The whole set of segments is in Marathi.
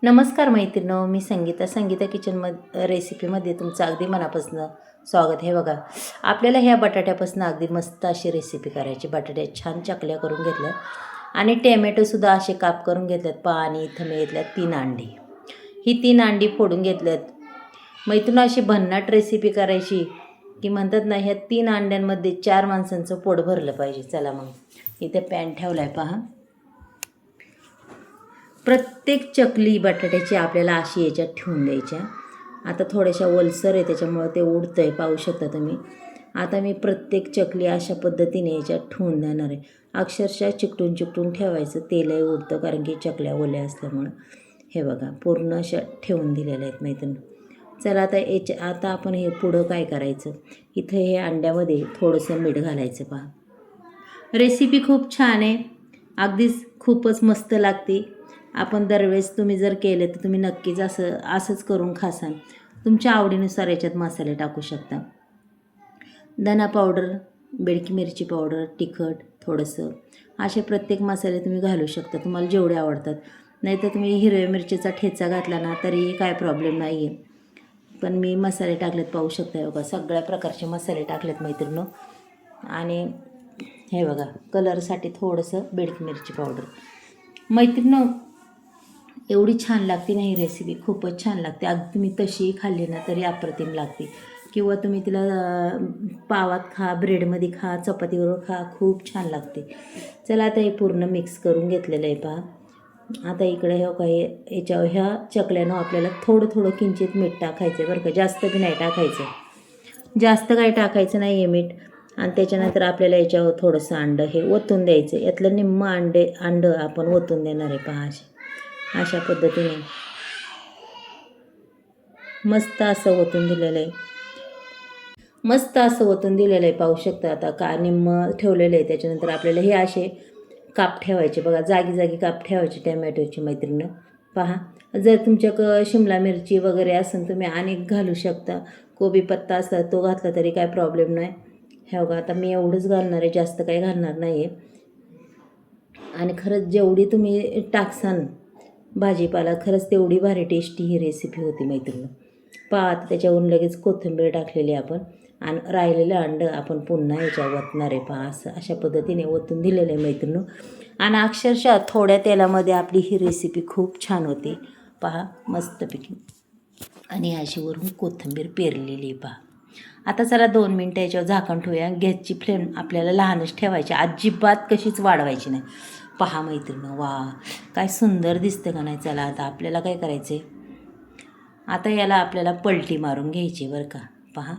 नमस्कार मैत्रिणो, मी संगीता किचन रेसिपीमध्ये तुमचं अगदी मनापासून स्वागत आहे. बघा, आपल्याला ह्या बटाट्यापासून अगदी मस्त अशी रेसिपी करायची. बटाट्या छान चकल्या करून घेतल्या आणि टॅमॅटोसुद्धा असे काप करून घेतल्यात. आणि इथं मी घेतल्यात 3 अंडी. ही 3 अंडी फोडून घेतल्यात. मैत्रिणो, अशी भन्नाट रेसिपी करायची की म्हणतात ना, ह्या 3 अंड्यांमध्ये 4 माणसांचं पोट भरलं पाहिजे. चला मग, इथे पॅन ठेवला आहे पहा. प्रत्येक चकली बटाट्याची आपल्याला अशी याच्यात ठेवून द्यायच्या. आता थोड्याशा ओलसर आहे त्याच्यामुळं ते उडतं आहे, पाहू शकता तुम्ही. आता मी प्रत्येक चकली अशा पद्धतीने याच्यात ठेवून देणार आहे. अक्षरशः चिकटून ठेवायचं, तेलही उडतं कारण की चकल्या ओल्या असल्यामुळं. हे बघा, पूर्ण अशा ठेवून दिलेल्या आहेत मैत्रिणी. चला आता आपण हे पुढं काय करायचं, इथं हे अंड्यामध्ये थोडंसं मीठ घालायचं. पहा, रेसिपी खूप छान आहे, अगदीच खूपच मस्त लागते. आपण दरवेळेस तुम्ही जर केले तर तुम्ही नक्कीच असंच करून खासाल. तुमच्या आवडीनुसार याच्यात मसाले टाकू शकता. धना पावडर, बेडकी मिरची पावडर, तिखट थोडंसं, असे प्रत्येक मसाले तुम्ही घालू शकता तुम्हाला जेवढे आवडतात. नाहीतर तुम्ही हिरव्या मिरचीचा ठेचा घातला ना तरी काय प्रॉब्लेम नाही आहे. पण मी मसाले टाकलेत, पाहू शकता. बघा, सगळ्या प्रकारचे मसाले टाकलेत मैत्रिणींनो. आणि हे बघा, कलरसाठी थोडंसं बेडकी मिरची पावडर. मैत्रिणींनो, एवढी छान लागते ना ही रेसिपी, खूपच छान लागते. अगदी तुम्ही तशीही खाल्ली ना तरी अप्रतिम लागते. किंवा तुम्ही तिला पावात खा, ब्रेडमध्ये खा, चपातीबरोबर खा, खूप छान लागते. चला, आता हे पूर्ण मिक्स करून घेतलेलं आहे पहा. आता इकडे हे काही याच्यावर ह्या चकल्यानं आपल्याला थोडं किंचित मीठ टाकायचं आहे बरं का, जास्त बी नाही टाकायचं. जास्त काही टाकायचं नाही आहे मीठ. आणि त्याच्यानंतर आपल्याला याच्यावर थोडंसं अंडं हे ओतून द्यायचं. यातलं निम्मं अंडं आपण ओतून देणार आहे पहा. अशा पद्धतीने मस्त असं ओतून दिलेलं आहे. पाहू शकता. आता निम्म ठेवलेलं आहे. त्याच्यानंतर आपल्याला हे असे काप ठेवायचे. बघा, जागी काप ठेवायचे टॅमॅटोची मैत्रिणीनं. पहा, जर तुमच्याकडं शिमला मिरची वगैरे असेल तुम्ही अनेक घालू शकता. कोबी पत्ता असला तो घातला तरी काय प्रॉब्लेम नाही. हे बघा, आता मी एवढंच घालणार आहे, जास्त काही घालणार नाही आहे. आणि खरंच जेवढी तुम्ही टाकसान भाजीपाला, खरंच तेवढी भारी टेस्टी ही रेसिपी होती मैत्रिणी. पहा, आता त्याच्यावरून लगेच कोथिंबीर टाकलेली आपण. आणि राहिलेलं अंडं आपण पुन्हा याच्यावर ओतणार आहे पहा. अशा पद्धतीने ओतून दिलेलं आहे मैत्रिणी. आणि अक्षरशः थोड्या तेलामध्ये आपली ही रेसिपी खूप छान होती पहा, मस्तपैकी. आणि अशी वरून कोथिंबीर पेरलेली पहा. आता चला 2 मिनटं याच्यावर झाकण ठेवूया. गॅसची फ्लेम आपल्याला लहानच ठेवायची, अजिबात कशीच वाढवायची नाही. पहा मैत्रिणी, वा, काय सुंदर दिसतं का नाही. चला, आता आपल्याला काय करायचं आहे, आता याला आपल्याला पलटी मारून घ्यायची बरं का. पहा,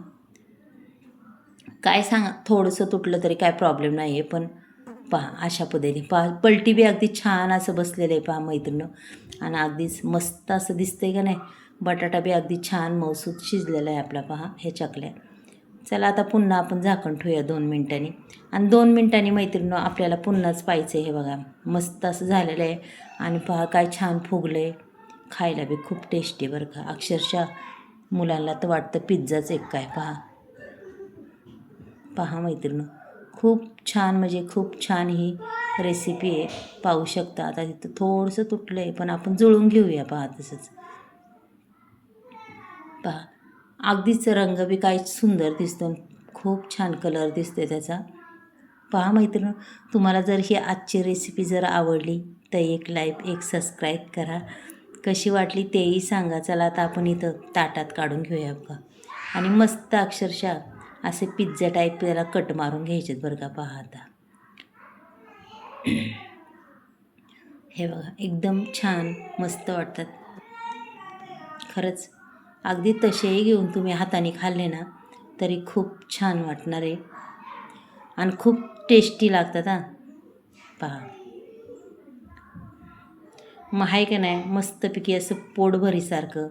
काय सांगा, थोडंसं तुटलं तरी काय प्रॉब्लेम नाही आहे. पण पहा, अशा पद्धतीने पहा, पलटी बी अगदी छान असं बसलेलं आहे पहा मैत्रिणी. आणि अगदीच मस्त असं दिसतंय का नाही. बटाटा बी अगदी छान मऊसूत शिजलेला आहे आपला पहा, हे चकल्या. चला, आता पुन्हा आपण झाकण ठेवूया 2 मिनटांनी. आणि 2 मिनटांनी मैत्रिणी आपल्याला पुन्हाच पाहायचं आहे. हे बघा, मस्त असं झालेलं आहे. आणि पहा, काय छान फुगलं आहे. खायला बी खूप टेस्टी बरं का. अक्षरशः मुलांना तर वाटतं पिझ्झाच एक काय. पहा मैत्रिणी, खूप छान, म्हणजे खूप छान ही रेसिपी आहे, पाहू शकता. आता तिथं थोडंसं तुटलं आहे, पण आपण जुळून घेऊया पहा. तसंच पहा, अगदीच रंग बी काय सुंदर दिसतो, खूप छान कलर दिसते त्याचा. पहा मैत्रिणी, तुम्हाला जर ही आजची रेसिपी जर आवडली तर एक लाईक, एक सबस्क्राईब करा. कशी वाटली तेही सांगा. चला, आता आपण इथं ताटात काढून घेऊया बघा. आणि मस्त अक्षरशः असे पिझ्झा टाईप त्याला कट मारून घ्यायचेत बरं का. पहा आता, हे बघा, एकदम छान मस्त वाटतात खरंच. अगदी तसेही घेऊन तुम्ही हाताने खाल्ले ना तरी खूप छान वाटणार आहे. आणि खूप टेस्टी लागतात हां. पहा, मग आहे का नाही मस्तपैकी असं पोटभरीसारखं,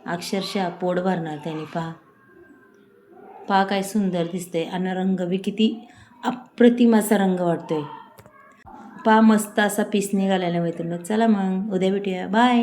अक्षरशः पोट भरणार त्याने. पहा काय सुंदर दिसतंय. आणि रंग बी किती अप्रतिम असा रंग वाटतोय. पहा, मस्त असा पीस निघालेला मैत्रिणी. चला मग, उद्या भेटूया. बाय.